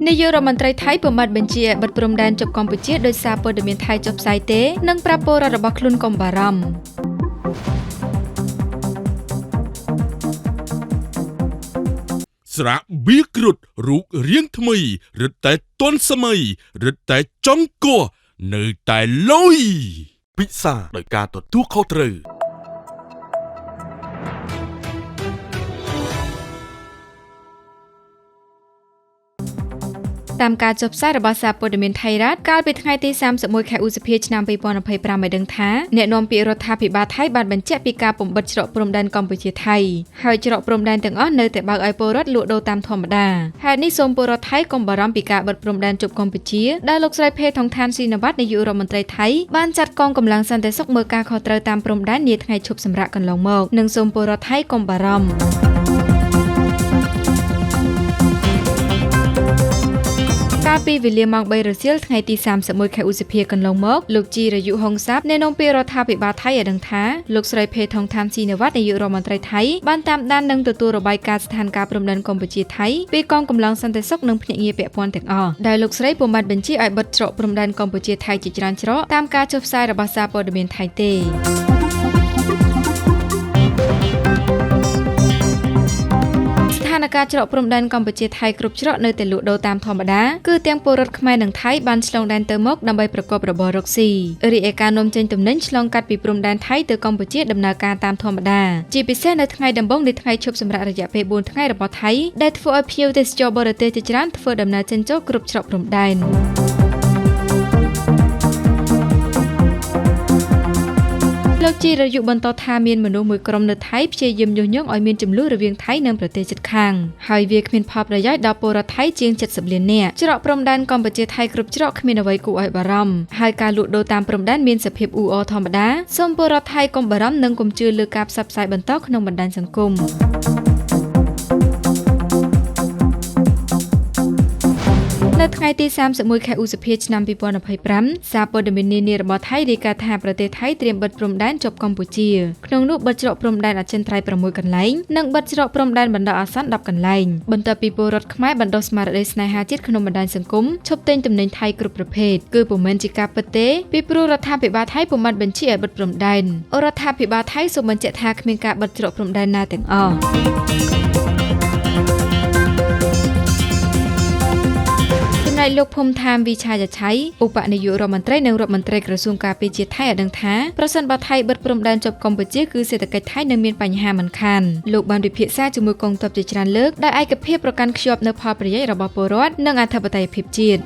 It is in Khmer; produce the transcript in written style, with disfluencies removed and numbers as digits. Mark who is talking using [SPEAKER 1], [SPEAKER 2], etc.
[SPEAKER 1] នាយករដ្ឋមន្ត្រីថៃពុំបានបញ្ជាបិទព្រំដែនជប់កម្ពុជាដោយសារព័ត៌មានថៃចុះផ្សាយទេនិងប្រាប់ពលរដ្ឋរបស់ខ្លួនកុំបារម្ភ
[SPEAKER 2] ស្រាបៀគ្រុតរូបរាងថ្មីរឹតតែទាន់សម័យរឹតតែចង់គោះនៅតែលុយពិសាដោយការទទួលខុសត្រូវ
[SPEAKER 1] តាមការចុះផ្សាយរបស់សារព័ត៌មានថៃរដ្ឋកាលពីថ្ងៃទី31ខែឧសភាឆ្នាំ2025បានដឹងថាអ្នកនាំពាក្យរដ្ឋាភិបាលថៃបានបញ្ជាក់ពីការបំបិទច្រកព្រំដែនកម្ពុជាថៃហើយច្រកព្រំដែនទាំងអស់នៅតែបើកឲ្យពលរដ្ឋលក់ដូរតាមធម្មតាហេតុនេះសូមពលរដ្ឋថៃកុំបារម្ភពីការបិទព្រំដែនជប់កម្ពុជាដែលលោកស្រីភេថងឋានស៊ីនវ៉ាត់នាយករដ្ឋមន្ត្រីថៃបានចាត់កងកម្លាំងសន្តិសុខមើលការខុសត្រូវតាមព្រំដែននាថ្ងៃឈប់សម្រាកកន្លងមកនិងសូមពលរដ្ឋថៃកុំបារម្ភកាលពីវេលាម៉ោង3រសៀលថ្ងៃទី31ខែឧសភាកន្លងមកលោកជីរយុហុងសាប់អ្នកនាំពាក្យរដ្ឋាភិបាលថៃឲ្យដឹងថាលោកស្រីភេថងឋានស៊ីនវ៉ាត់នាយករដ្ឋមន្ត្រីថៃបានតាមដាននិងទទួលរបាយការណ៍ស្ថានភាពព្រំដែនកម្ពុជាថៃពីកងកម្លាំងសន្តិសុខនិងភ្នាក់ងារពាក់ព័ន្ធទាំងអស់ដែលលោកស្រីពុំបានបញ្ជាឲ្យបិទច្រកព្រំដែនកម្ពុជាថៃជាច្រើនច្រកតាមការចុះផ្សាយរបស់សារព័ត៌មានថៃទេស្ថានភាពច្រកព្រំដែនកម្ពុជាថៃគ្រប់ច្រកនៅតែលក់ដូរតាមធម្មតាគឺទាំងពលរដ្ឋខ្មែរនិងថៃបានឆ្លងដែនទៅមកដើម្បីប្រកបរបររកស៊ីរីឯការនាំចេញទំនិញឆ្លងកាត់ពីព្រំដែនថៃទៅកម្ពុជាដំណើរការតាមធម្មតាជាពិសេសនៅថ្ងៃដំបូងនៃថ្ងៃឈប់សម្រាករយៈពេល4ថ្ងៃរបស់ថៃដែលធ្វើឲ្យភ្ញៀវទេសចរបរទេសជាច្រើនធ្វើដំណើរចេញចូលគ្រប់ច្រកព្រំដែនលោកជីរយុបន្តថាមានមនុស្សមួយក្រុមនៅថៃព្យាយាមញុះញង់ឲ្យមានចំនួនរវាងថៃនិងប្រទេសជិតខាងហើយវាគ្មានផលប្រយោជន៍ដល់ពលរដ្ឋថៃជាង70លាននាក់ច្រកព្រំដែនកម្ពុជាថៃគ្រប់ច្រកគ្មានអ្វីគួរឲ្យបារម្ភហើយការលក់ដូរតាមព្រំដែនមានសភាពអ៊ូអរធម្មតាសូមពលរដ្ឋថៃកុំបារម្ភនិងកុំជឿលើការផ្សព្វផ្សាយបន្តក្នុងបណ្ដាញសង្គមនៅថ្ងៃទី31ខែឧសភាឆ្នាំ2025សារព័ត៌មាននានារបស់ថៃរាយការណ៍ថាប្រទេសថៃត្រៀមបិទព្រំដែនជាប់កម្ពុជាក្នុងនោះបិទច្រកព្រំដែនអចិន្ត្រៃយ៍6កន្លែងនិងបិទច្រកព្រំដែនបណ្ដោះអាសន្ន10កន្លែងបន្ទាប់ពីពលរដ្ឋខ្មែរបណ្ដុះស្មារតីស្នេហាជាតិក្នុងបណ្ដាញសង្គមឈប់ទិញទំនិញថៃគ្រប់ប្រភេទគឺពុំមែនជាការពិតទេពីព្រោះរដ្ឋាភិបាលថៃពុំបានបញ្ជាឲ្យបិទព្រំដែនរដ្ឋាភិបាលថៃសូមបញ្ជាក់ថាគ្មានការបិទច្រកព្រំដែនណាទាំងអស់លោកភូមិថាមវិឆាយាឆៃឧបនាយករដ្ឋមន្ត្រីនិងរដ្ឋមន្ត្រីក្រសួងការពារជាតិថៃឲ្យដឹងថាប្រសិនបើថៃបិទព្រំដែនជប់កម្ពុជាគឺសេដ្ឋកិច្ចថៃនឹងមានបញ្ហាមិនខានលោកបានពិភាក្សាជាមួយកងទ័ពជាច្រើនលើកដែលឯកភាពប្រកាន់ខ្ជាប់នៅផលប្រយោជន៍របស់ពលរដ្ឋនិងអធិបតេយ្យភាពជាតិ